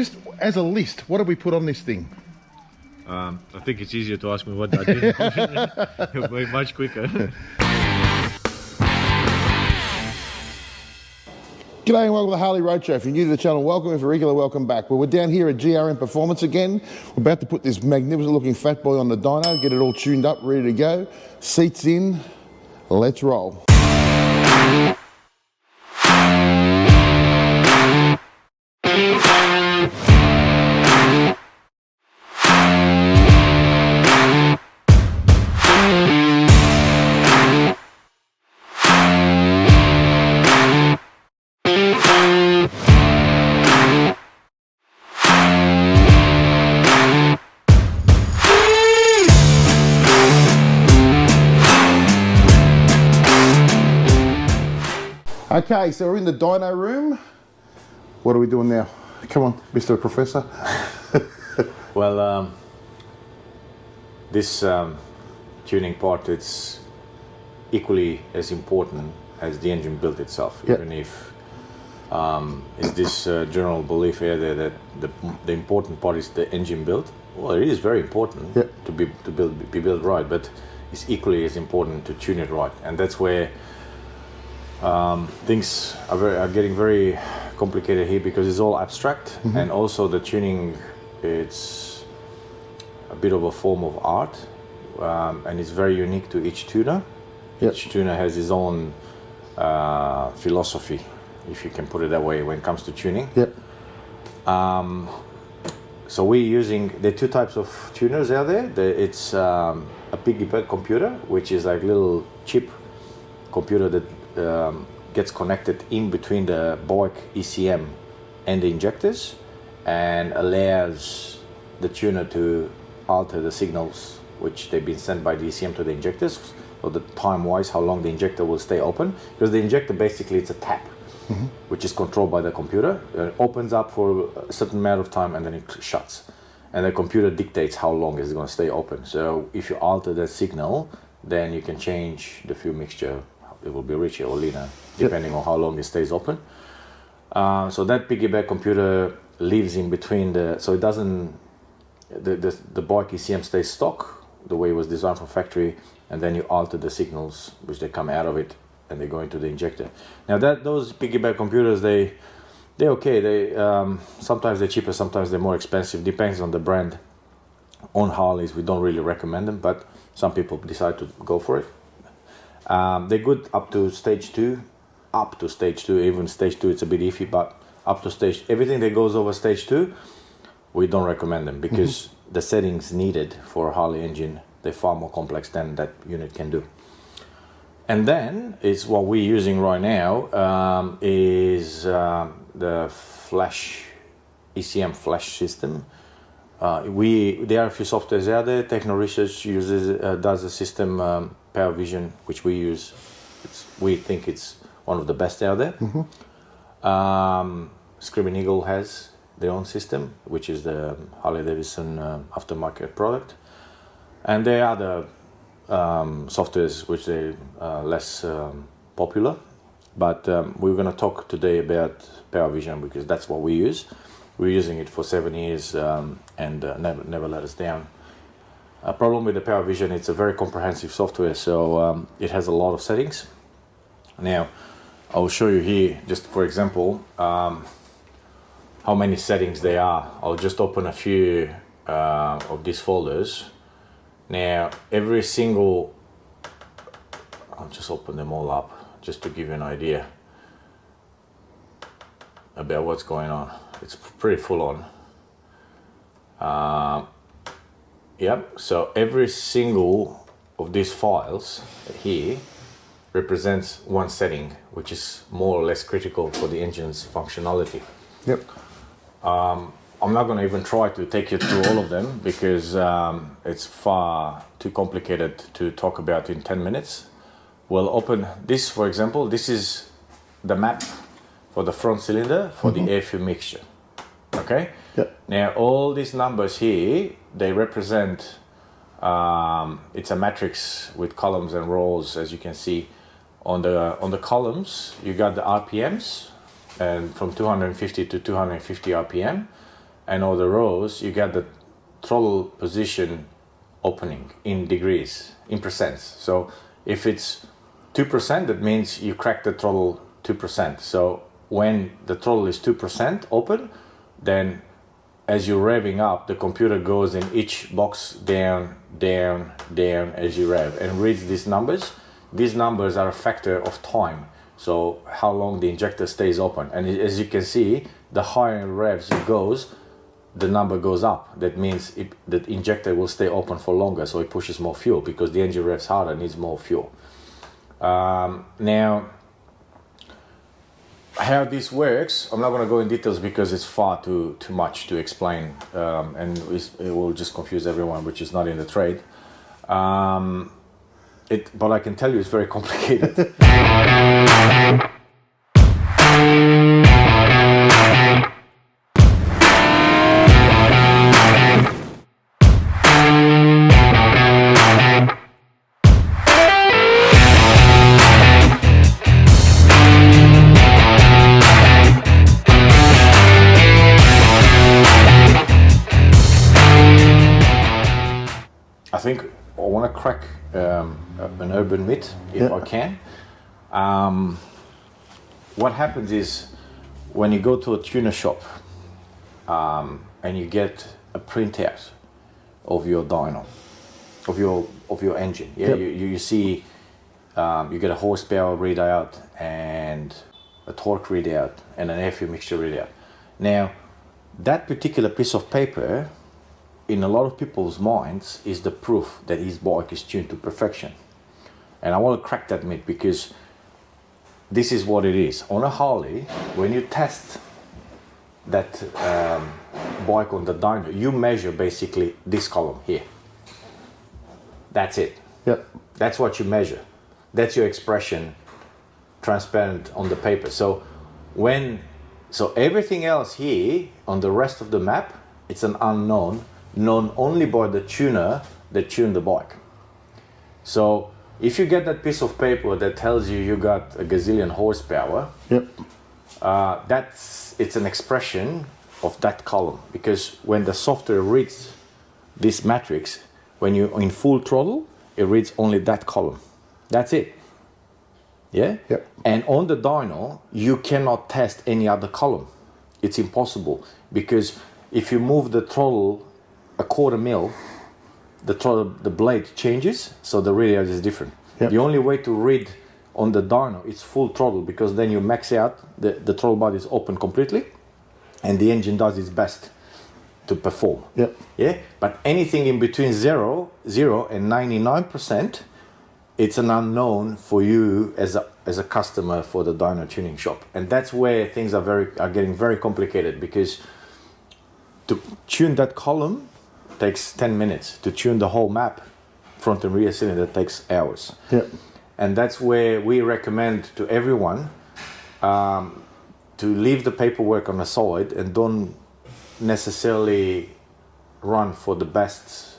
just as a list, what do we put on this thing? I think it's easier to ask me what I did. It'll be much quicker. G'day and welcome to the Harley Road Show. If you're new to the channel, welcome. If you're regular, welcome back. Well, we're down here at GRM Performance again. We're about to put this magnificent looking fat boy on the dyno, get it all tuned up, ready to go. Seats in, let's roll. Okay, so we're in the dyno room. What are we doing now? Come on, Mr. Professor. Well, this tuning part, it's equally as important as the engine build itself. Yep. Even if it's this general belief here that the important part is the engine build. Well, it is very important. Yep. to be built right, but it's equally as important to tune it right, and that's where things are getting very complicated here, because it's all abstract, and also the tuning, it's a bit of a form of art, and it's very unique to each tuner. Yep. Each tuner has his own philosophy, if you can put it that way, when it comes to tuning. Yep. So we're using the two types of tuners out there. It's a piggyback computer, which is like little chip computer that gets connected in between the bike ECM and the injectors, and allows the tuner to alter the signals which they've been sent by the ECM to the injectors, or the time wise how long the injector will stay open, because the injector basically it's a tap which is controlled by the computer. It opens up for a certain amount of time and then it shuts, and the computer dictates how long it's going to stay open. So if you alter that signal, then you can change the fuel mixture. It will be richer or leaner, depending on how long it stays open. So that piggyback computer lives in between so it doesn't, the bike ECM stays stock, the way it was designed from factory, and then you alter the signals which they come out of it and they go into the injector. Now those piggyback computers, they're okay. They sometimes they're cheaper, sometimes they're more expensive, depends on the brand. On Harleys, we don't really recommend them, but some people decide to go for it. They're good up to stage 2, even stage 2 it's a bit iffy, but up to stage, everything that goes over stage 2, we don't recommend them, because the settings needed for a Harley engine, they're far more complex than that unit can do. And then it's what we're using right now, is the Flash ECM Flash system. There are a few softwares out there. Techno Research does a system, Power Vision, which we use. We think it's one of the best out there. Screaming Eagle has their own system, which is the Harley Davidson aftermarket product, and there are other softwares which are less popular. But we're going to talk today about Power Vision, because that's what we use. We're using it for 7 years, and never let us down. A problem with the Power Vision, it's a very comprehensive software, so it has a lot of settings. Now, I'll show you here, just for example, how many settings there are. I'll just open a few of these folders. Now, every single, I'll just open them all up, just to give you an idea about what's going on. It's pretty full on. Yep, so every single of these files here represents one setting, which is more or less critical for the engine's functionality. Yep. I'm not going to even try to take you through all of them, because it's far too complicated to talk about in 10 minutes. We'll open this, for example. This is the map for the front cylinder for the air fuel mixture. Okay? Yep. Now, all these numbers here, they represent, it's a matrix with columns and rows, as you can see. On the columns, you got the RPMs, and from 250 to 250 RPM. and all the rows, you get the throttle position opening in degrees, in percents. So if it's 2%, that means you crack the throttle 2%. So when the throttle is 2% open, then as you're revving up, the computer goes in each box down, down, down as you rev and reads these numbers. These numbers are a factor of time. So how long the injector stays open. And as you can see, the higher revs it goes, the number goes up. That means the injector will stay open for longer, so it pushes more fuel because the engine revs harder, needs more fuel. Now, how this works, I'm not going to go in details because it's far too much to explain, and it will just confuse everyone which is not in the trade. But I can tell you it's very complicated. I think I want to crack an urban myth, if I can. What happens is when you go to a tuner shop and you get a printout of your dyno, of your engine. Yeah, you see you get a horsepower readout and a torque readout and an air fuel mixture readout. Now, that particular piece of paper, in a lot of people's minds, is the proof that his bike is tuned to perfection. And I want to crack that myth because this is what it is. On a Harley, when you test that bike on the dyno, you measure basically this column here. That's it. Yep. That's what you measure. That's your expression transparent on the paper. So everything else here on the rest of the map, it's an unknown, known only by the tuner that tuned the bike. So if you get that piece of paper that tells you got a gazillion horsepower, it's an expression of that column, because when the software reads this matrix, when you're in full throttle, it reads only that column. That's it. Yeah? Yep. And on the dyno, you cannot test any other column. It's impossible, because if you move the throttle a quarter mil, the blade changes, so the readout is different. Yep. The only way to read on the dyno is full throttle, because then you max out, the throttle body is open completely, and the engine does its best to perform. Yep. Yeah? But anything in between 0 and 99%, it's an unknown for you as a customer for the dyno tuning shop. And that's where things are getting very complicated, because to tune that column takes 10 minutes. To tune the whole map, front and rear cylinder, takes hours. Yep. And that's where we recommend to everyone to leave the paperwork on the side and don't necessarily run for the best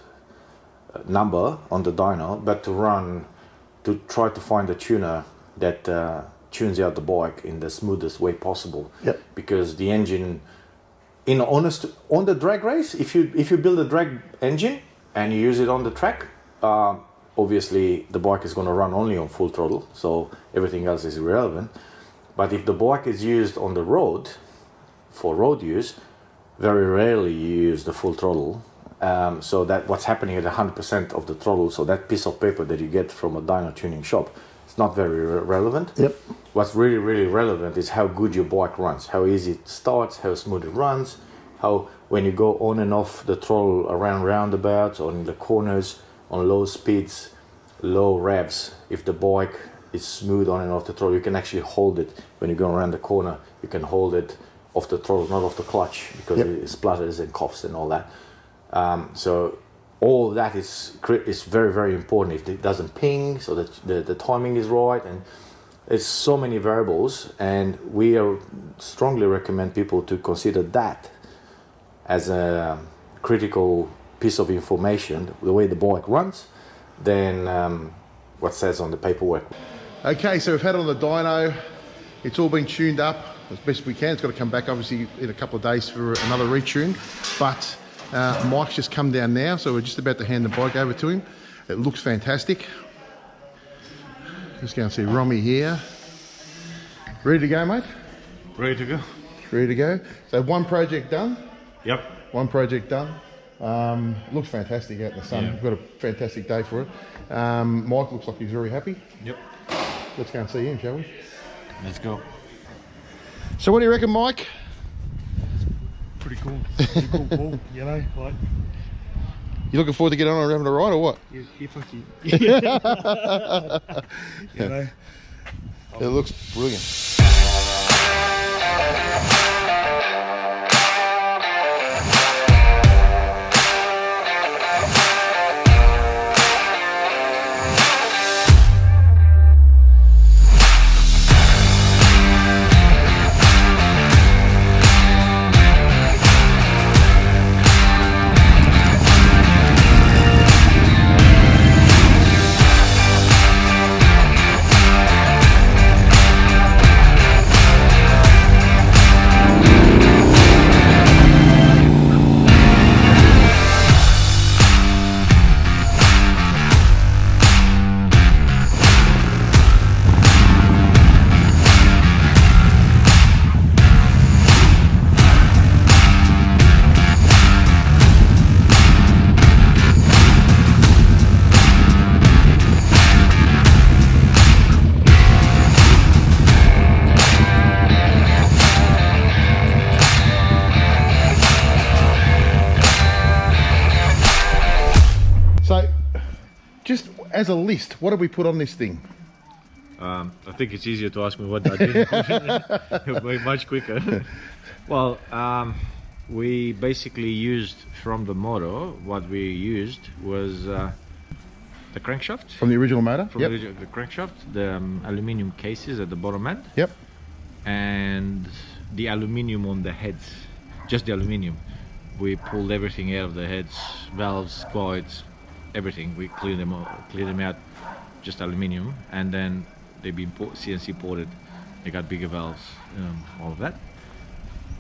number on the dyno, but to try to find a tuner that tunes out the bike in the smoothest way possible. Yep. Because the engine, on the drag race, if you build a drag engine and you use it on the track, obviously the bike is going to run only on full throttle, so everything else is irrelevant. But if the bike is used on the road for road use, very rarely you use the full throttle. So that what's happening at 100% of the throttle, so that piece of paper that you get from a dyno tuning shop, it's not very relevant. Yep. What's really, really relevant is how good your bike runs, how easy it starts, how smooth it runs, how when you go on and off the throttle around roundabouts, on the corners, on low speeds, low revs, if the bike is smooth on and off the throttle, you can actually hold it when you go around the corner. You can hold it off the throttle, not off the clutch, because it splutters and coughs and all that. So all of that is very, very important. If it doesn't ping, so that the timing is right, and it's so many variables, and we strongly recommend people to consider that as a critical piece of information, the way the bike runs, than what says on the paperwork. Okay, so we've had it on the dyno. It's all been tuned up as best we can. It's got to come back obviously in a couple of days for another retune, but Mike's just come down now, so we're just about to hand the bike over to him. It looks fantastic. Just going to see Romy here. Ready to go, mate? Ready to go. Ready to go. So one project done. Yep. One project done. Looks fantastic out in the sun. Yeah. We've got a fantastic day for it. Mike looks like he's very happy. Yep. Let's go and see him, shall we? Let's go. So what do you reckon, Mike? Pretty cool. Pretty cool ball, you know, like. You looking forward to getting on and having a ride, or what? You fucking. You know. It looks brilliant. So, just as a list, what did we put on this thing? I think it's easier to ask me what I did. It'll be much quicker. Well, we basically used from the motor, what we used was the crankshaft. From the original motor? From the crankshaft, the aluminium cases at the bottom end. Yep. And the aluminium on the heads, just the aluminium. We pulled everything out of the heads, valves, guides, everything. We cleared them out, just aluminium, and then they've been CNC ported. They got bigger valves, all of that,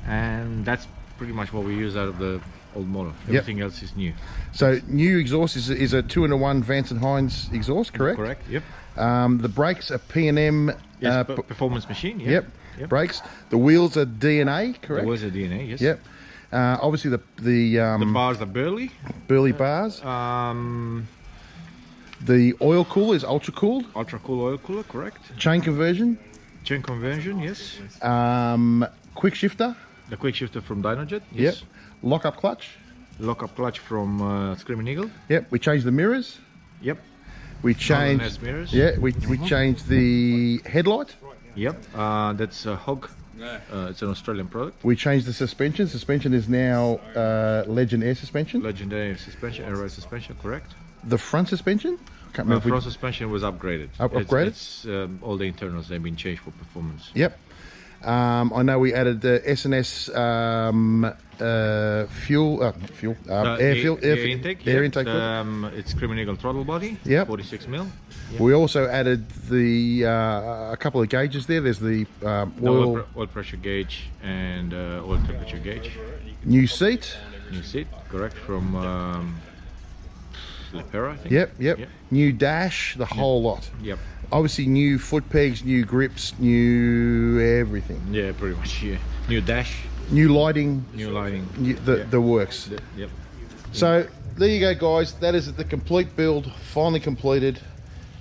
and that's pretty much what we use out of the old motor. Everything else is new. So new exhaust is a 2-in-1 Vance & Hines exhaust, correct? Correct. Yep. The brakes are P&M. Yes, performance machine. Yep. Brakes. The wheels are DNA, correct? The wheels are DNA. Yes. Yep. Obviously the bars are Burley. Burley bars. The oil cooler is ultra cooled. Ultra cool oil cooler, correct. Chain conversion. Chain conversion, yes. Quick shifter. The quick shifter from Dyno-Jet. Yes. Yep. Lock up clutch. Lock up clutch from Screaming Eagle. Yep. We changed the mirrors. Yep. We changed. Mirrors. Yeah. We changed the headlight. Yep. That's a Hog. It's an Australian product. We changed the suspension. Suspension is now Legend Air suspension. Legendary suspension, air ride suspension, correct. The front suspension? I can't remember. The front suspension was upgraded. Upgraded? It's all the internals, they've been changed for performance. Yep. I know we added the S&S air intake. Air intake. It's Screaming Eagle throttle body. Yep. 46 mil. Yep. We also added the a couple of gauges there. There's the oil pressure gauge and oil temperature gauge. New seat. New seat, correct, from Lepera, I think. Yep. New dash, the whole lot. Yep. Obviously new foot pegs, new grips, new everything. Yeah, pretty much, yeah. New dash. New lighting. New lighting. The works. Yep. So there you go, guys. That is the complete build, finally completed.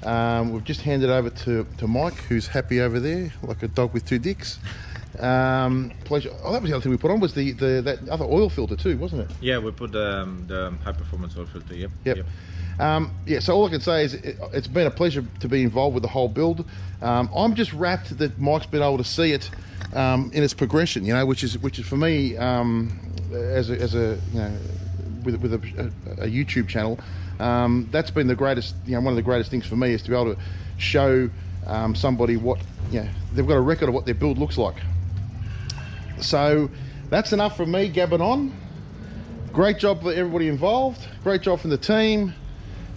We've just handed over to Mike, who's happy over there, like a dog with two dicks. Pleasure. Oh, that was the other thing we put on, was that other oil filter too, wasn't it? Yeah, we put the high performance oil filter. Yep. So all I can say is it's been a pleasure to be involved with the whole build. I'm just rapt that Mike's been able to see it in its progression, which is for me as a with a YouTube channel. That's been the greatest, one of the greatest things for me, is to be able to show somebody what, they've got a record of what their build looks like. So that's enough from me gabbing on. Great job for everybody involved. Great job from the team.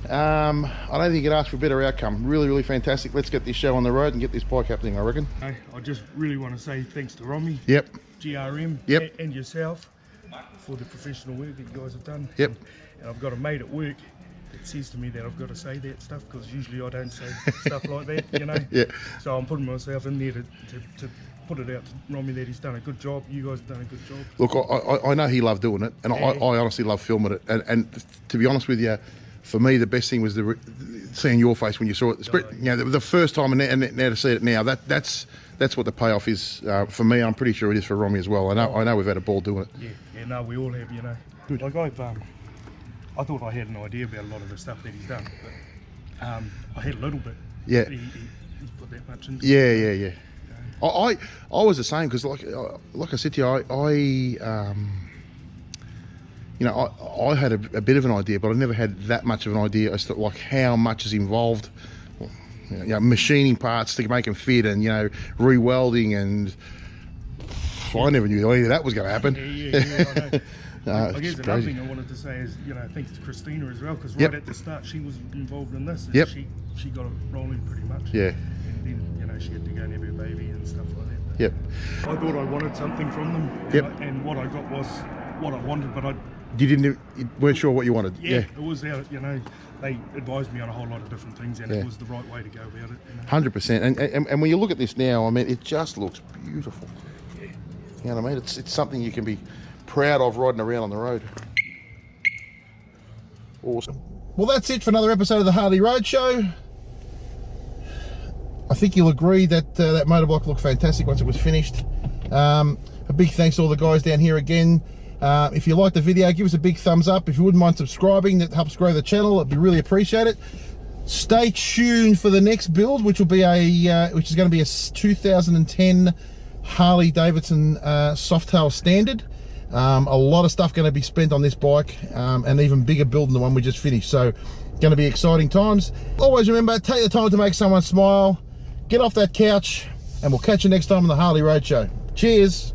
I don't think you could ask for a better outcome. Really, really fantastic. Let's get this show on the road and get this bike happening, I reckon. I just really want to say thanks to Romy, Yep. GRM, Yep. and yourself for the professional work that you guys have done. Yep. And I've got a mate at work that says to me that I've got to say that stuff because usually I don't say stuff like that, you know. Yeah. So I'm putting myself in there to put it out to Romy that he's done a good job. You guys have done a good job. Look, I know he loved doing it, and I honestly love filming it. And to be honest with you, for me, the best thing was seeing your face when you saw it. You know, the first time, and now to see it now, that's what the payoff is for me. I'm pretty sure it is for Romy as well. I know we've had a ball doing it. Yeah, no, we all have, you know. Good. Like I thought I had an idea about a lot of the stuff that he's done, but I had a little bit. Yeah. He's put that much into it. Yeah. I was the same because like I said to you, you know, I had a bit of an idea, but I never had that much of an idea as to like how much is involved. You know, machining parts to make them fit, and you know, re-welding, and I never knew any of that was going to happen. Yeah, I know. I guess it's another crazy. thing I wanted to say is, you know, thanks to Christina as well, because Yep. right at the start she was involved in this. And Yep. She got it rolling pretty much. Yeah. And then, you know, she had to go and have her baby and stuff like that. But Yep. I thought I wanted something from them. And, Yep. and what I got was what I wanted, but You weren't sure what you wanted. yeah, it was out, you know, they advised me on a whole lot of different things, and Yeah. it was the right way to go about it. You know? 100%. And when you look at this now, I mean, it just looks beautiful. Yeah. You know what I mean? It's something you can be proud of riding around on the road. Awesome. Well, that's it for another episode of the Harley Roadshow. I think you'll agree that that motorbike looked fantastic once it was finished. A big thanks to all the guys down here again. If you liked the video, give us a big thumbs up. If you wouldn't mind subscribing, that helps grow the channel. It'd be really appreciated. Stay tuned for the next build, which will be which is going to be a 2010 Harley Davidson Softail Standard. A lot of stuff going to be spent on this bike, and even bigger build than the one we just finished. So, going to be exciting times. Always remember, take the time to make someone smile. Get off that couch, and we'll catch you next time on the Harley Roadshow. Cheers.